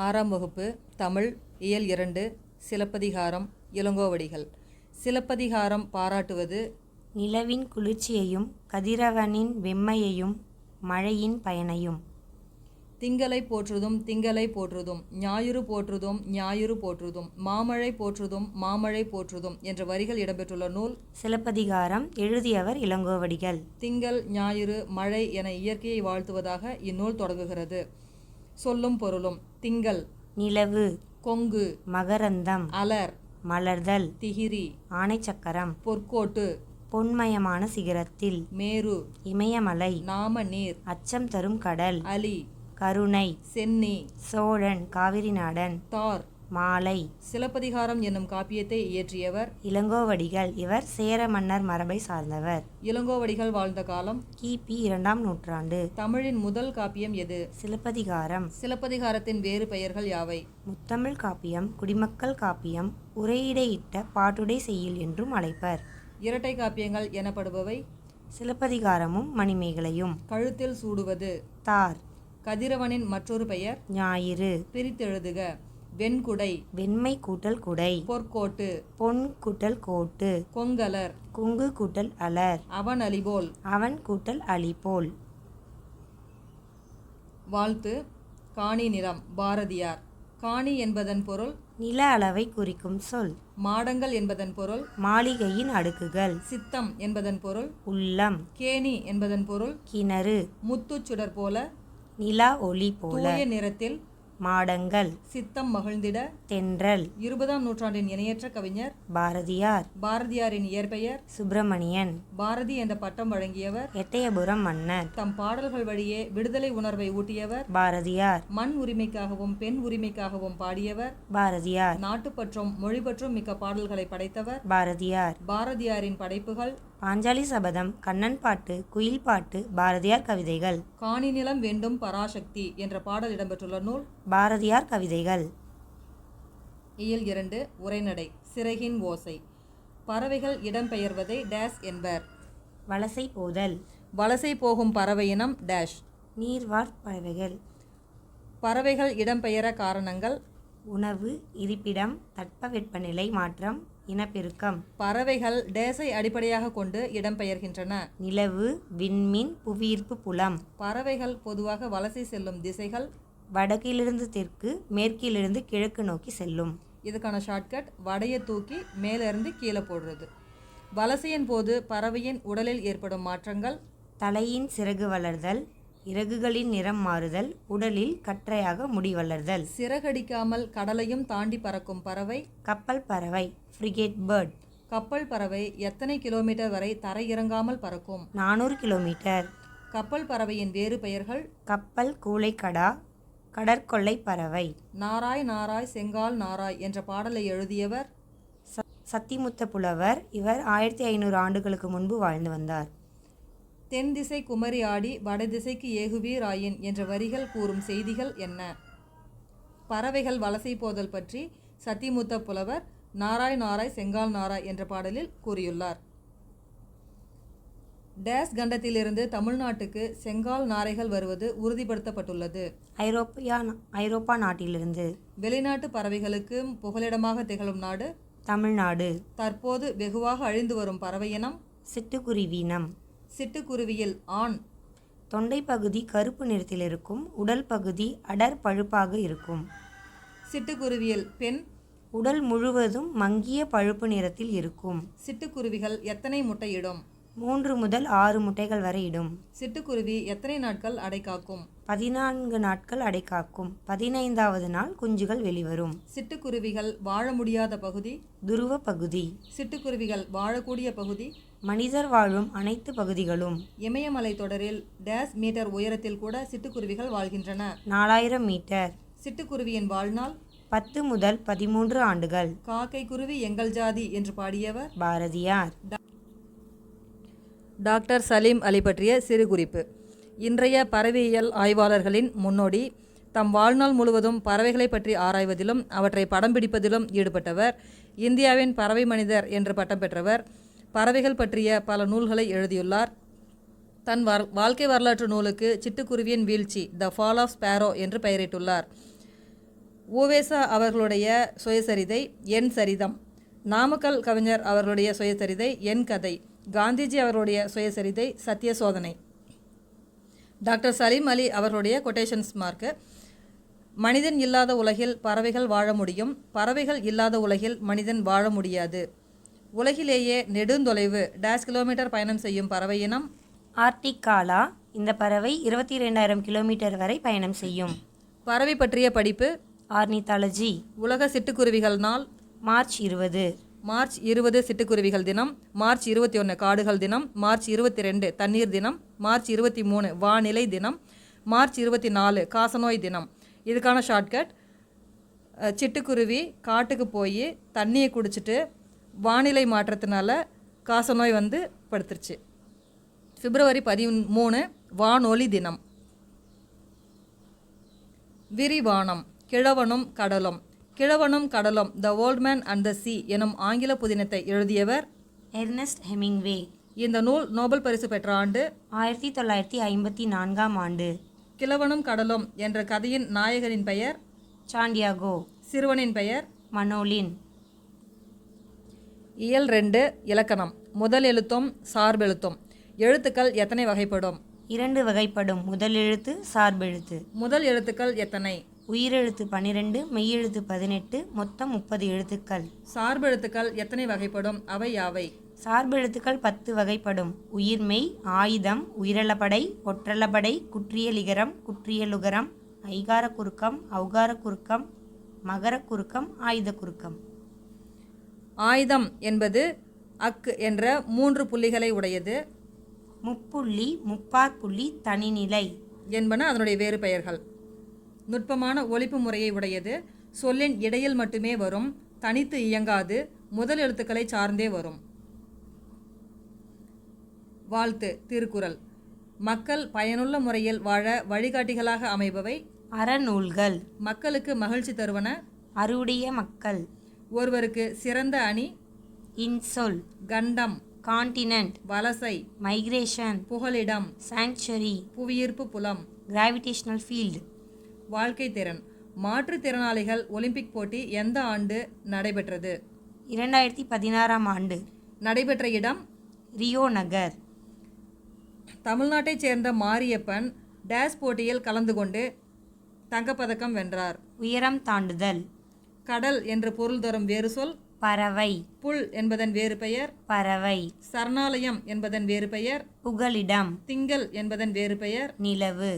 ஆறாம் வகுப்பு தமிழ் இயல் 2 சிலப்பதிகாரம் இளங்கோவடிகள். சிலப்பதிகாரம் பாராட்டுவது நிலவின் குளிர்ச்சியையும் கதிரவனின் வெம்மையையும் மழையின் பயனையும். திங்களை போற்றுதும் திங்களை போற்றுதும் ஞாயிறு போற்றுதும் ஞாயிறு போற்றுதும் மாமழை போற்றுதும் மாமழை போற்றுதும் என்ற வரிகள் இடம்பெற்றுள்ள நூல் சிலப்பதிகாரம். எழுதியவர் இளங்கோவடிகள். திங்கள் ஞாயிறு மழை என இயற்கையை வாழ்த்துவதாக இந்நூல் தொடங்குகிறது. சொல்லும் பொருளும்: திங்கள் நிலவு, கொங்கு, மகரந்தம், அலர், மலர்தல், திகிரி, ஆணைச்சக்கரம், பொற்கோட்டு, பொன்மயமான சிகரத்தில், மேரு, இமயமலை, நாம நீர், அச்சம் தரும் கடல், அலி, கருணை, சென்னி, சோழன், காவிரி நாடன், தார். மாலை. சிலப்பதிகாரம் என்னும் காப்பியத்தை இயற்றியவர் இளங்கோவடிகள். இவர் சேர மன்னர் மரபை சார்ந்தவர். இளங்கோவடிகள் வாழ்ந்த காலம் கிபி 2ஆம் நூற்றாண்டு. தமிழின் முதல் காப்பியம் எது? சிலப்பதிகாரம். சிலப்பதிகாரத்தின் வேறு பெயர்கள் யாவை? முத்தமிழ் காப்பியம், குடிமக்கள் காப்பியம், உரையிடையிட்ட பாட்டுடை செய்யுள் என்றும் அழைப்பர். இரட்டை காப்பியங்கள் எனப்படுபவை சிலப்பதிகாரமும் மணிமேகலையும். கழுத்தில் சூடுவது தார். கதிரவனின் மற்றொரு பெயர் ஞாயிறு. பிரித்தெழுதுக. வெண்குடை, வெண்மை கூட்டல் குடை, பொற்கோட்டு, பொன் கூட்டல் கோட்டு, கொங்கலர், குங்கு கூட்டல் அலர், அவன் அலிபோல். அவன் கூட்டல் அலிபோல். வாழ்த்து: காணி நிலம். பாரதியார். காணி என்பதன் பொருள் நில அளவை குறிக்கும் சொல். மாடங்கள் என்பதன் பொருள் மாளிகையின் அடுக்குகள். சித்தம் என்பதன் பொருள் உள்ளம். கேணி என்பதன் பொருள் கிணறு. முத்துச் சுடர் போல, நிலா ஒளி போல. தூய நிறத்தில், மாடங்கள். சித்தம் மகிழ்ந்திட. தென்றல். 20ஆம் நூற்றாண்டின் இணையற்ற கவிஞர் பாரதியார். பாரதியாரின் இயற்பெயர் சுப்பிரமணியன். பாரதி என்ற பட்டம் வழங்கியவர். எட்டயபுரம் மன்னர். தம் பாடல்கள் வழியே விடுதலை உணர்வை ஊட்டியவர். பாரதியார். மண் உரிமைக்காகவும் பெண் உரிமைக்காகவும் பாடியவர். பாரதியார். நாட்டுப்பற்றும் மொழிபற்றும் மிக்க பாடல்களை படைத்தவர். பாரதியார். பாரதியாரின் படைப்புகள் பாஞ்சாலி சபதம், கண்ணன் பாட்டு, குயில் பாட்டு, பாரதியார் கவிதைகள். காணி நிலம் வேண்டும் பராசக்தி என்ற பாடல் இடம்பெற்றுள்ள நூல் பாரதியார் கவிதைகள். இயல் 2 உரைநடை. சிறகின் ஓசை. பறவைகள் இடம்பெயர்வதை டேஸ் என்பர். வலசை போதல். வலசை போகும் பறவை இனம் டேஷ். நீர்வாழ் பறவைகள். பறவைகள் இடம்பெயர காரணங்கள்: உணவு, இருப்பிடம், தட்பவெப்பநிலை மாற்றம், இனப்பெருக்கம். பறவைகள் டேஸை அடிப்படையாக கொண்டு இடம்பெயர்கின்றன: நிலவு, விண்மீன், புவியீர்ப்பு புலம். பறவைகள் பொதுவாக வலசை செல்லும் திசைகள்: வடக்கிலிருந்து தெற்கு, மேற்கிலிருந்து கிழக்கு நோக்கி செல்லும். இதுக்கான ஷார்ட்கட் வடையை தூக்கி மேலிருந்து கீழே போடுறது. வலசையின் போது பறவையின் உடலில் ஏற்படும் மாற்றங்கள்: தலையின் சிறகு வளர்தல், இறகுகளின் நிறம் மாறுதல், உடலில் கற்றையாக முடி வளர்தல். சிறகடிக்காமல் கடலையும் தாண்டி பறக்கும் பறவை கப்பல் பறவை, ஃப்ரிகேட் பேர்ட். கப்பல் பறவை எத்தனை கிலோமீட்டர் வரை தரையிறங்காமல் பறக்கும்? 400 கிலோமீட்டர். கப்பல் பறவையின் வேறு பெயர்கள்: கப்பல் கூளைக்கடா, கடற்கொள்ளை பறவை. நாராய் நாராய் செங்கால் நாராய் என்ற பாடலை எழுதியவர் சத்திமுத்த புலவர். இவர் 1500 ஆண்டுகளுக்கு முன்பு வாழ்ந்து வந்தார். தென் திசை குமரி ஆடி வடதிசைக்கு ஏகுவீர் ஆயின் என்ற வரிகள் கூறும் செய்திகள் என்ன? பறவைகள் வலசை போதல் பற்றி சத்திமுத்த புலவர் நாராய் நாராய் செங்கால் நாராய் என்ற பாடலில் கூறியுள்ளார். டேஸ் கண்டத்திலிருந்து தமிழ்நாட்டுக்கு செங்கால் நாரைகள் வருவது உறுதிப்படுத்தப்பட்டுள்ளது. ஐரோப்பா நாட்டிலிருந்து. வெளிநாட்டு பறவைகளுக்கு புகலிடமாக திகழும் நாடு தமிழ்நாடு. தற்போது வெகுவாக அழிந்து வரும் பறவை இனம் சிட்டுக்குருவினம். சிட்டுக்குருவியில் ஆண் தொண்டை பகுதி கருப்பு நிறத்தில் இருக்கும், உடல் பகுதி அடர் பழுப்பாக இருக்கும். சிட்டுக்குருவியில் பெண் உடல் முழுவதும் மங்கிய பழுப்பு நிறத்தில் இருக்கும். சிட்டுக்குருவிகள் எத்தனை முட்டையிடும்? 3 முதல் 6 முட்டைகள் வரை இடும். சிட்டுக்குருவி எத்தனை நாட்கள் அடை காக்கும்? 14 நாட்கள் அடை காக்கும். 15வது நாள் குஞ்சுகள் வெளிவரும். சிட்டுக்குருவிகள் வாழ முடியாத பகுதி துருவ பகுதி. சிட்டுக்குருவிகள் வாழக்கூடிய பகுதி மனிதர் வாழும் அனைத்து பகுதிகளும். இமயமலை தொடரில் டேஸ் மீட்டர் உயரத்தில் கூட சிட்டுக்குருவிகள் வாழ்கின்றன. 4000 மீட்டர். சிட்டுக்குருவியின் வாழ்நாள் 10 முதல் 13 ஆண்டுகள். காக்கை குருவி எங்கள் ஜாதி என்று பாடியவர் பாரதியார். டாக்டர் சலீம் அலி பற்றிய சிறு குறிப்பு. இன்றைய பறவையியல் ஆய்வாளர்களின் முன்னோடி. தம் வாழ்நாள் முழுவதும் பறவைகளை பற்றி ஆராய்வதிலும் அவற்றை படம் பிடிப்பதிலும் ஈடுபட்டவர். இந்தியாவின் பறவை மனிதர் என்று பட்டம் பெற்றவர். பறவைகள் பற்றிய பல நூல்களை எழுதியுள்ளார். தன் வாழ்க்கை வரலாற்று நூலுக்கு சிட்டுக்குருவியின் வீழ்ச்சி, த ஃபால் ஆஃப் ஸ்பேரோ என்று பெயரிட்டுள்ளார். உவேசா அவர்களுடைய சுயசரிதை என் சரிதம், நாமக்கல் கவிஞர் அவர்களுடைய சுயசரிதை என் கதை, காந்திஜி அவர்களுடைய சுயசரிதை சத்திய சோதனை, டாக்டர் சலீம் அலி அவர்களுடைய கொட்டேஷன்ஸ் மார்க்கு, மனிதன் இல்லாத உலகில் பறவைகள் வாழ முடியும், பறவைகள் இல்லாத உலகில் மனிதன் வாழ முடியாது, உலகிலேயே நெடுந்தொலைவு கிலோமீட்டர் பயணம் செய்யும் பறவை இனம் ஆர்டிக் காலா. இந்த பறவை 22,000 கிலோமீட்டர் வரை பயணம் செய்யும். பறவை பற்றிய படிப்பு ஆர்னித்தாலஜி. உலக சிட்டுக்குருவிகள் நாள் மார்ச் 20. மார்ச் 20 சிட்டுக்குருவிகள் தினம், மார்ச் 21 காடுகள் தினம், மார்ச் 22 தண்ணீர் தினம், மார்ச் 23 வானிலை தினம், மார்ச் 24 காசநோய் தினம். இதுக்கான ஷார்ட்கட், சிட்டுக்குருவி காட்டுக்கு போய் தண்ணியை குடிச்சிட்டு வானிலை மாற்றத்தினால காசநோய் படுத்துருச்சு. பிப்ரவரி 13 வானொலி தினம். விரிவானம் கிழவனும் கடலும். கிழவனும் கடலும் the old man and the சீ எனும் ஆங்கில புதினத்தை எழுதியவர் எர்னஸ்ட் ஹெமிங்வே. இந்த நூல் நோபல் பரிசு பெற்ற ஆண்டு 1954 ஆண்டு. கிழவனும் கடலும் என்ற கதையின் நாயகனின் பெயர் சாண்டியாகோ. சிறுவனின் பெயர் மனோலின். இயல் 2 இலக்கணம். முதல் எழுத்தும் சார்பெழுத்தும். எழுத்துக்கள் எத்தனை வகைப்படும்? 2 வகைப்படும். முதல் எழுத்து, சார்பெழுத்து. முதல் எழுத்துக்கள் எத்தனை? உயிரெழுத்து 12, மெய்யெழுத்து 18, மொத்தம் 30 எழுத்துக்கள். சார்பெழுத்துக்கள் எத்தனை வகைப்படும்? அவை யாவை? சார்பெழுத்துக்கள் 10 வகைப்படும். உயிர்மெய், ஆயுதம், உயிரளபடை, ஒற்றளபடை, குற்றியலிகரம், குற்றியலுகரம், ஐகார குறுக்கம், ஔகார குறுக்கம், மகர குறுக்கம், ஆயுத குறுக்கம். ஆயுதம் என்பது அக் என்ற 3 புள்ளிகளை உடையது. முப்புள்ளி, முப்பாற்புள்ளி, தனிநிலை என்பன அதனுடைய வேறு பெயர்கள். நுட்பமான ஒலிப்பு முறையை உடையது. சொல்லின் இடையில் மட்டுமே வரும். தனித்து இயங்காது. முதல் எழுத்துக்களை சார்ந்தே வரும். வாழ்த்து திருக்குறள். மக்கள் பயனுள்ள முறையில் வாழ வழிகாட்டிகளாக அமைபவை அறநூல்கள். மக்களுக்கு மகிழ்ச்சி தருவன அருடைய மக்கள். ஒருவருக்கு சிறந்த அணி இன்சொல். கண்டம், கான்டினென்ட், வலசை, மைக்ரேஷன், புகலிடம், சாங்சுரி, புவியீர்ப்பு புலம், கிராவிடேஷனல் ஃபீல்டு. வாழ்க்கை திறன். மாற்றுத்திறனாளிகள் ஒலிம்பிக் போட்டி எந்த ஆண்டு நடைபெற்றது? 2016 ஆண்டு. நடைபெற்ற இடம் ரியோ நகர். தமிழ்நாட்டைச் சேர்ந்த மாரியப்பன் டேஸ் போட்டியில் கலந்து கொண்டு தங்கப்பதக்கம் வென்றார். உயரம் தாண்டுதல். கடல் என்று பொருள் தரும் வேறு சொல் பறவை. புல் என்பதன் வேறு பெயர் பறவை. சரணாலயம் என்பதன் வேறு பெயர் புகலிடம். திங்கள் என்பதன் வேறு பெயர் நிலவு.